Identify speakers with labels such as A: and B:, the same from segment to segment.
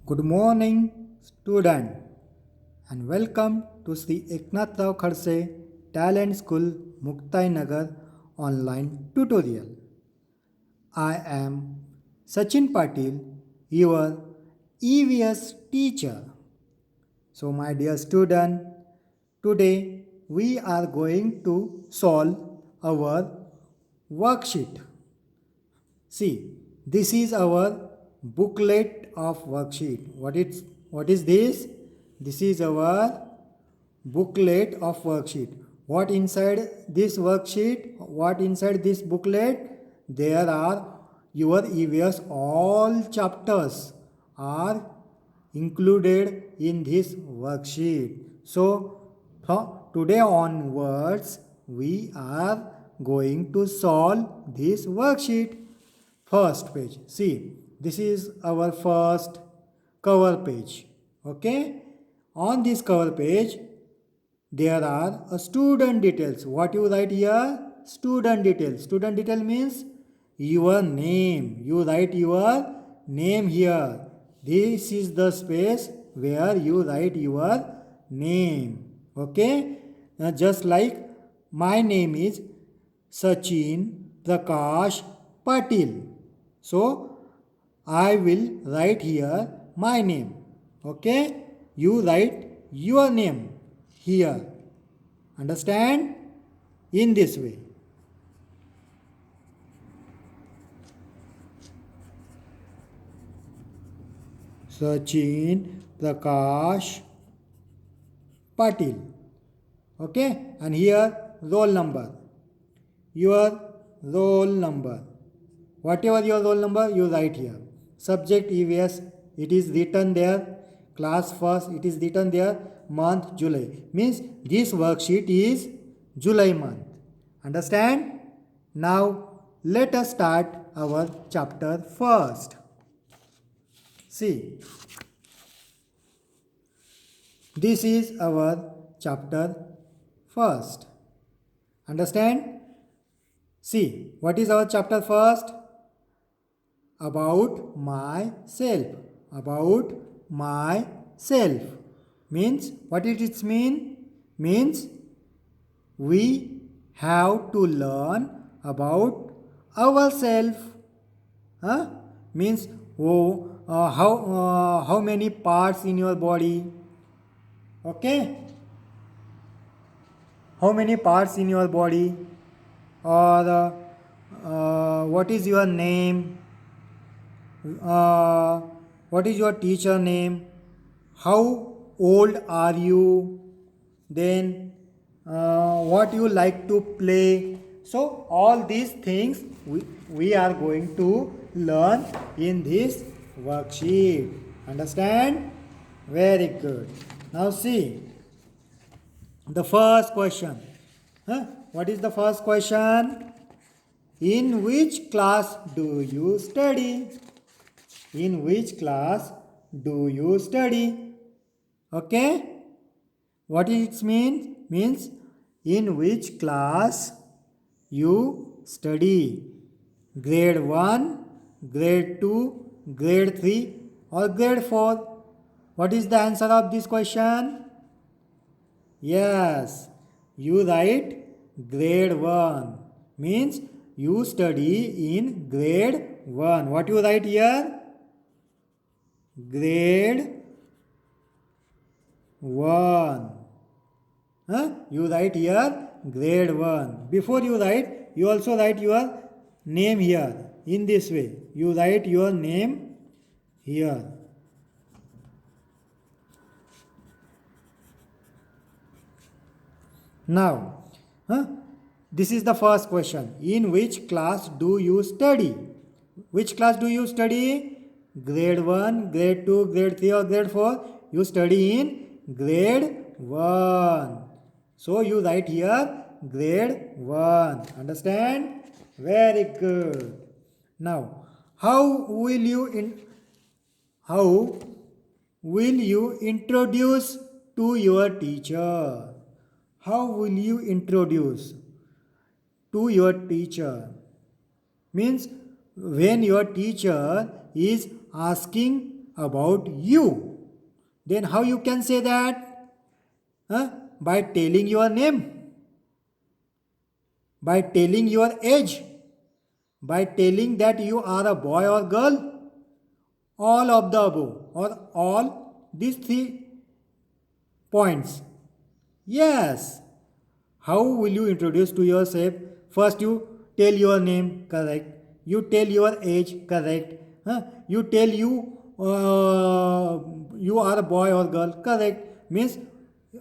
A: Good morning, student, and welcome to Sri Eknath Rao Khadse Talent School, Muktai Nagar online tutorial. I am Sachin Patil, your EVS teacher. So, my dear student, today we are going to solve our worksheet. See, this is our booklet of worksheet. What is this? This is our booklet of worksheet. What inside this worksheet? What inside this booklet? There are your EVS all chapters are included in this worksheet. So from today onwards we are going to solve this worksheet. First page. See, this is our first cover page. Okay. On this cover page, there are student details. What you write here? Student details. Student detail means your name. You write your name here. This is the space where you write your name. Okay. Now just like my name is Sachin Prakash Patil. So I will write here my name. Okay. You write your name here. Understand? In this way. Sachin Prakash Patil. Okay. And here roll number. Your roll number. Whatever your roll number, you write here. Subject EVS, it is written there. Class first, it is written there. Month July. Means this worksheet is July month. Understand? Now let us start our chapter first. See, this is our chapter first. Understand? See, what is our chapter first? About myself. About myself. Means, what it mean? Means, we have to learn about ourselves. Huh? Means, how many parts in your body? Okay? How many parts in your body? Or what is your name? What is your teacher name? How old are you? Then what you like to play? So all these things we are going to learn in this worksheet. Understand? Very good. Now see the first question. What is the first question? In which class do you study? In which class do you study? Okay? What it means? Means in which class you study. Grade 1, grade 2, grade 3 or grade 4? What is the answer of this question? Yes, you write grade 1. Means you study in grade 1. What you write here? Grade 1. You write here grade 1. Before you write, you also write your name here. In this way, you write your name here. Now, this is the first question. In which class do you study? Which class do you study? Grade 1, grade 2, grade 3 or grade 4? You study in grade 1. So you write here grade 1. Understand? Very good. Now, how will you introduce to your teacher? How will you introduce to your teacher? Means when your teacher is asking about you. Then how you can say that? By telling your name, by telling your age, by telling that you are a boy or girl, all of the above, or all these 3 points. Yes. How will you introduce to yourself? First, you tell your name, correct. You tell your age, correct. You tell you are a boy or girl, correct. Means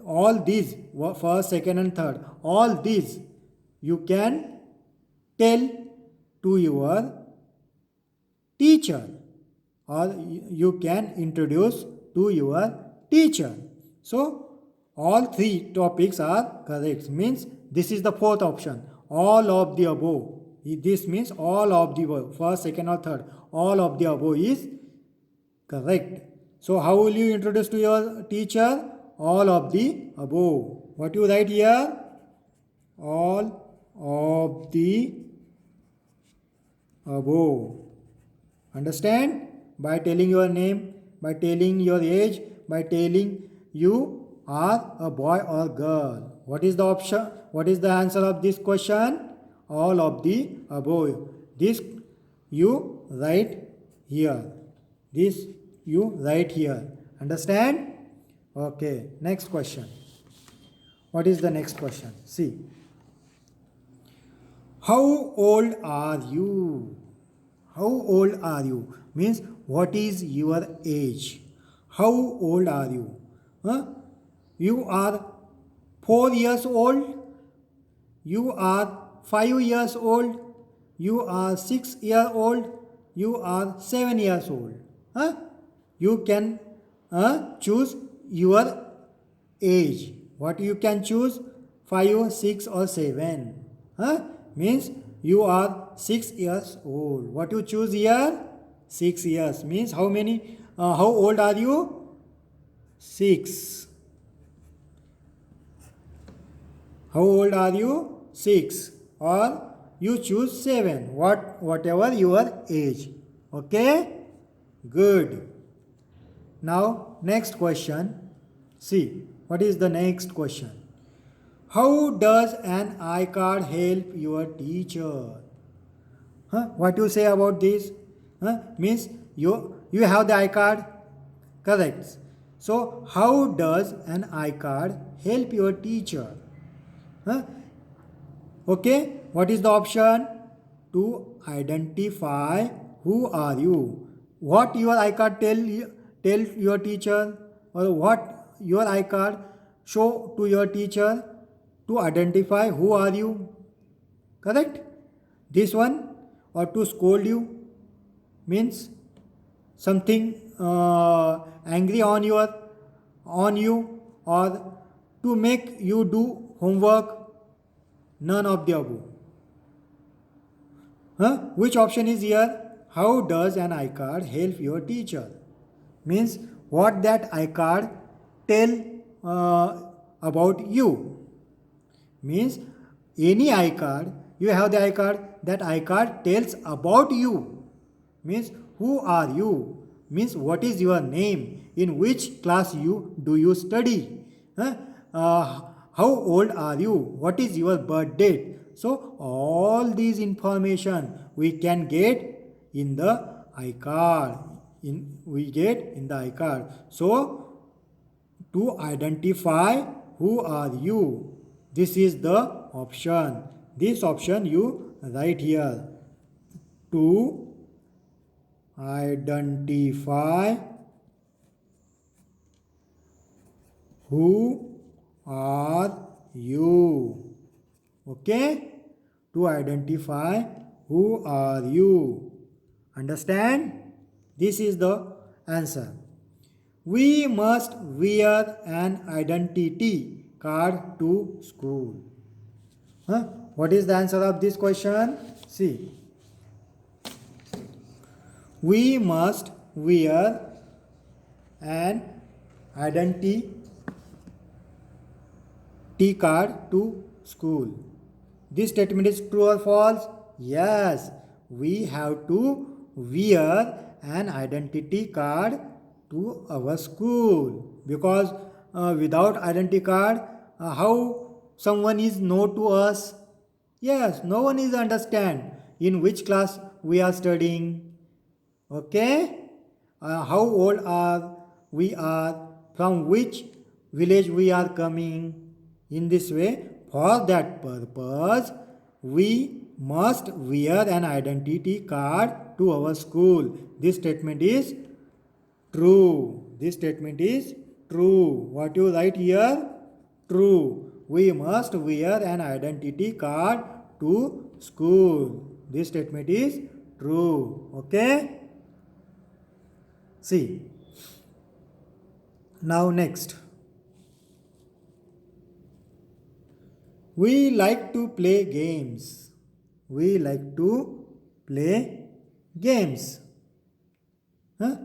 A: all these, first, second, and third, all these you can tell to your teacher, or you can introduce to your teacher. So all 3 topics are correct. Means this is the fourth option. All of the above. This means all of the above. First, second, or third. All of the above is correct. So how will you introduce to your teacher? All of the above. What you write here? All of the above. Understand? By telling your name, by telling your age, by telling you are a boy or girl. What is the option? What is the answer of this question? All of the above. This you write here. This you write here. Understand? Okay. Next question. What is the next question? See. How old are you? How old are you? Means what is your age? How old are you? You are 4 years old. You are 5 years old. You are 6 years old. You are 7 years old. You can choose your age. What you can choose? 5, 6 or 7. Means you are 6 years old. What you choose here? 6 years. Means how many? How old are you? 6. How old are you? 6. Or you choose 7. Whatever your age. Okay? Good. Now next question. See, what is the next question? How does an iCard help your teacher? What you say about this? Means you have the iCard? Correct. So how does an iCard help your teacher? Okay, what is the option? To identify who are you. What your iCard tell your teacher, or what your iCard show to your teacher to identify who are you. Correct? This one, or to scold you, means something angry on you, or to make you do homework. None of the above. Which option is here? How does an iCard help your teacher? Means what that iCard tell about you. Means any iCard, you have the iCard, that iCard tells about you. Means who are you? Means what is your name? In which class do you study? How old are you? What is your birth date? So all these information we can get in the iCard. We get in the iCard. So to identify who are you, this is the option. This option you write here. To identify who are you. Okay? To identify who are you. Understand? This is the answer. We must wear an identity card to school. What is the answer of this question? See. We must wear an identity card to school. This statement is true or false? Yes, we have to wear an identity card to our school. Because without identity card, how someone is know to us? Yes, no one is understand in which class we are studying. Okay? How old are we are, from which village we are coming. In this way, for that purpose, we must wear an identity card to our school. This statement is true. This statement is true. What you write here? True. We must wear an identity card to school. This statement is true. Okay? See. Now next. We like to play games. We like to play games. Huh?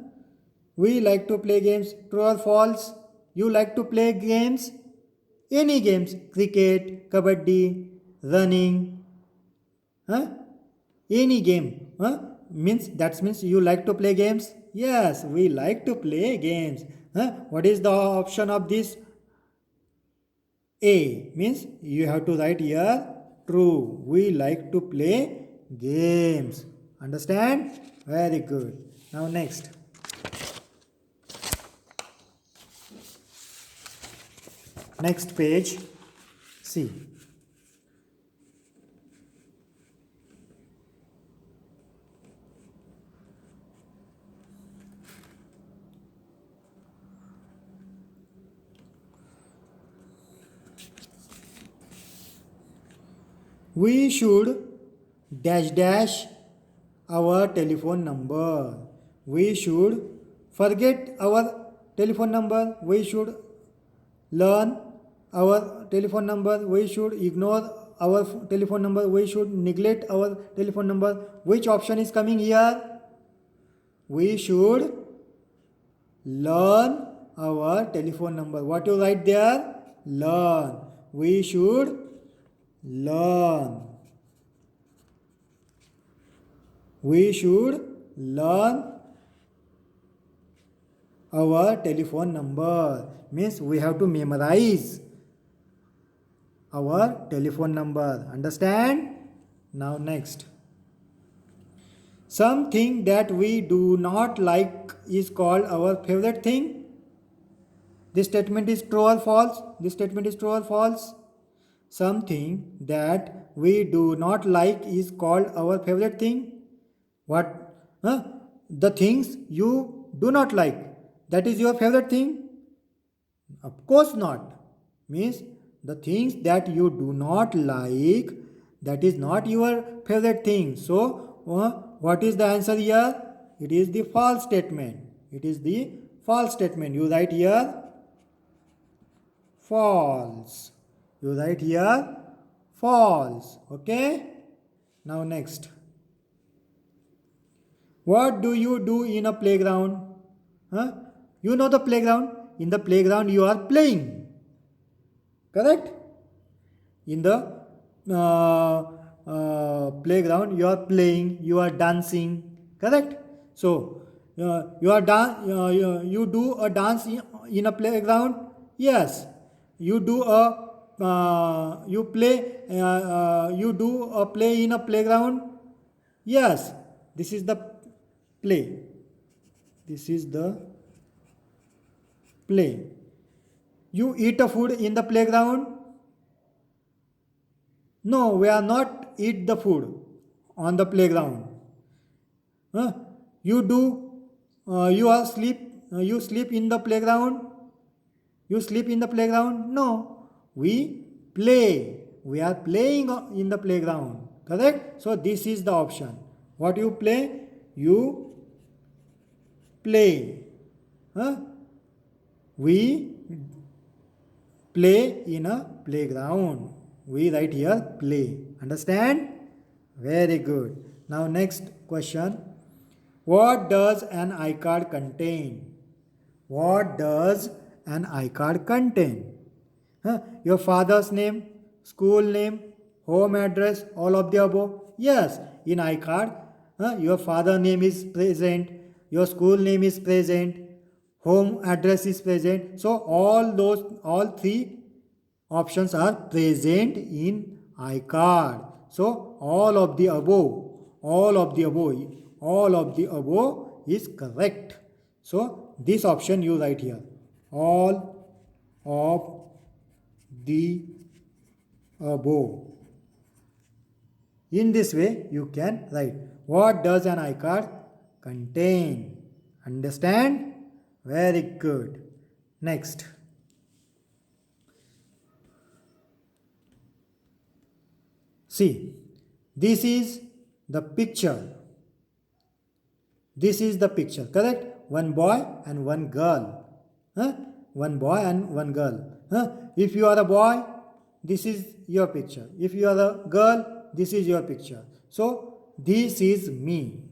A: We like to play games. True or false? You like to play games? Any games. Cricket, kabaddi, running. Huh? Any game. Huh? Means you like to play games? Yes, we like to play games. Huh? What is the option of this? A means you have to write here true. We like to play games. Understand? Very good. Now next. Next page. See. We should dash dash our telephone number. We should forget our telephone number. We should learn our telephone number. We should ignore our telephone number. We should neglect our telephone number. Which option is coming here? We should learn our telephone number. What you write there? Learn. We should learn. We should learn our telephone number. Means we have to memorize our telephone number. Understand? Now next. Something that we do not like is called our favorite thing. This statement is true or false? This statement is true or false? Something that we do not like is called our favorite thing. What? The things you do not like, that is your favorite thing? Of course not. Means the things that you do not like, that is not your favorite thing. So, what is the answer here? It is the false statement. It is the false statement. You write here false. You write here false. Okay? Now next. What do you do in a playground? You know the playground. In the playground you are playing. Correct? In the playground you are playing, you are dancing. Correct? So you do a dance in a playground. Yes. You do a you do a play in a playground. Yes. This is the play. This is the play. You eat a food in the playground? No, we are not eat the food on the playground. You do, you are sleep, you sleep in the playground? You sleep in the playground? No, we play. We are playing in the playground. Correct? So this is the option. What you play? You play. We play in a playground. We write here play. Understand? Very good. Now next question. What does an iCard contain? What does an iCard contain? Your father's name, school name, home address, all of the above? Yes, in iCard, your father name is present, your school name is present, home address is present. So all three options are present in iCard. So all of the above, all of the above, all of the above is correct. So this option you write here. All of the above. In this way, you can write. What does an iCard contain? Understand? Very good. Next. See, this is the picture. This is the picture, correct? One boy and one girl. Huh? One boy and one girl. Huh? If you are a boy, this is your picture. If you are a girl, this is your picture. So, this is me.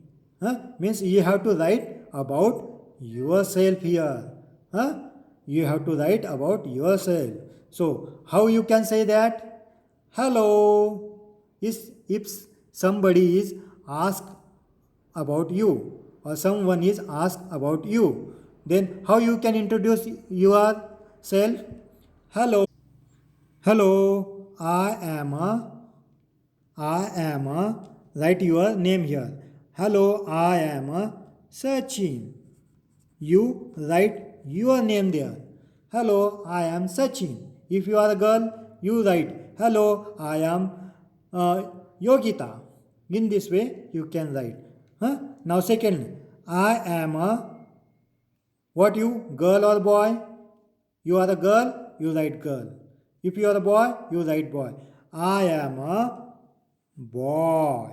A: Huh? Means you have to write about yourself here. Huh? You have to write about yourself. So, how you can say that? Hello. If somebody is asked about you or someone is asked about you, then how you can introduce yourself? Hello. Hello, write your name here. Hello, I am a Sachin. You write your name there. Hello, I am Sachin. If you are a girl, you write, hello, I am Yogita. In this way, you can write. Huh? Now, second, I am a, what you, girl or boy? You are a girl, you write girl. If you are a boy, you write boy. I am a boy.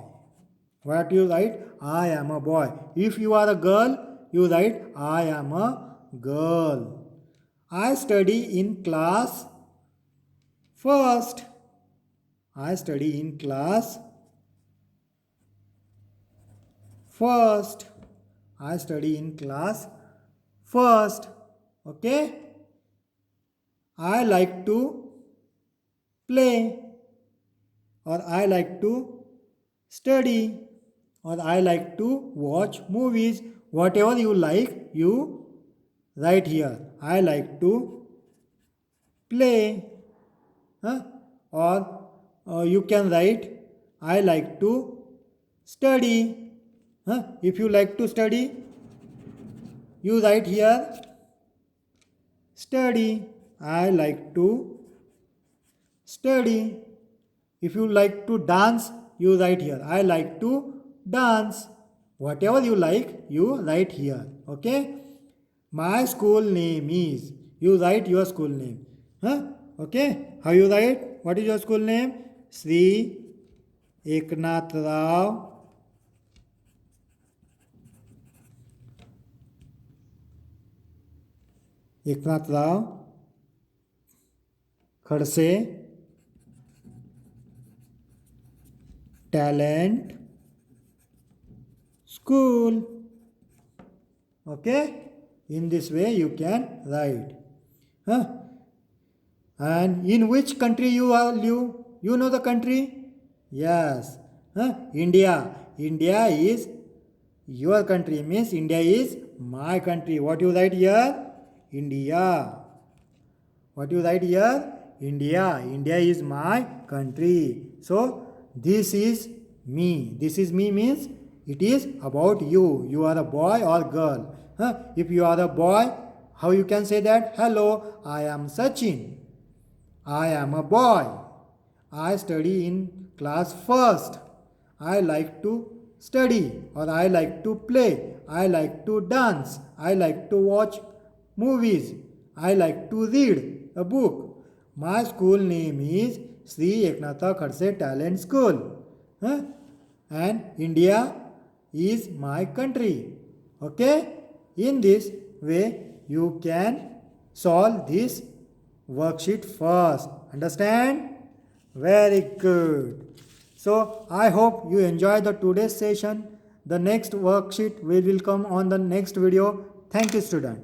A: What you write? I am a boy. If you are a girl, you write I am a girl. I study in class first. I study in class first. I study in class first. Okay? I like to play, or I like to study, or I like to watch movies. Whatever you like, you write here. I like to play. Huh? Or you can write I like to study. Huh? If you like to study, you write here study. I like to study. If you like to dance, you write here I like to dance. Whatever you like, you write here. Okay? My school name is. You write your school name. Huh? Okay? How you write? What is your school name? Sri Eknath Rao Khadse Talent School. Okay? In this way you can write. Huh? And in which country you are you? You know the country? Yes. Huh? India. India is your country. Means India is my country. What you write here? India. What you write here? India. India is my country. So this is me. This is me means it is about you. You are a boy or girl. Huh? If you are a boy, how you can say that? Hello, I am Sachin. I am a boy. I study in class first. I like to study, or I like to play. I like to dance. I like to watch movies. I like to read a book. My school name is Sri Eknatha Khadse Talent School. Huh? And India is my country. Okay? In this way, you can solve this worksheet first. Understand? Very good. So, I hope you enjoy the today's session. The next worksheet will come on the next video. Thank you, student.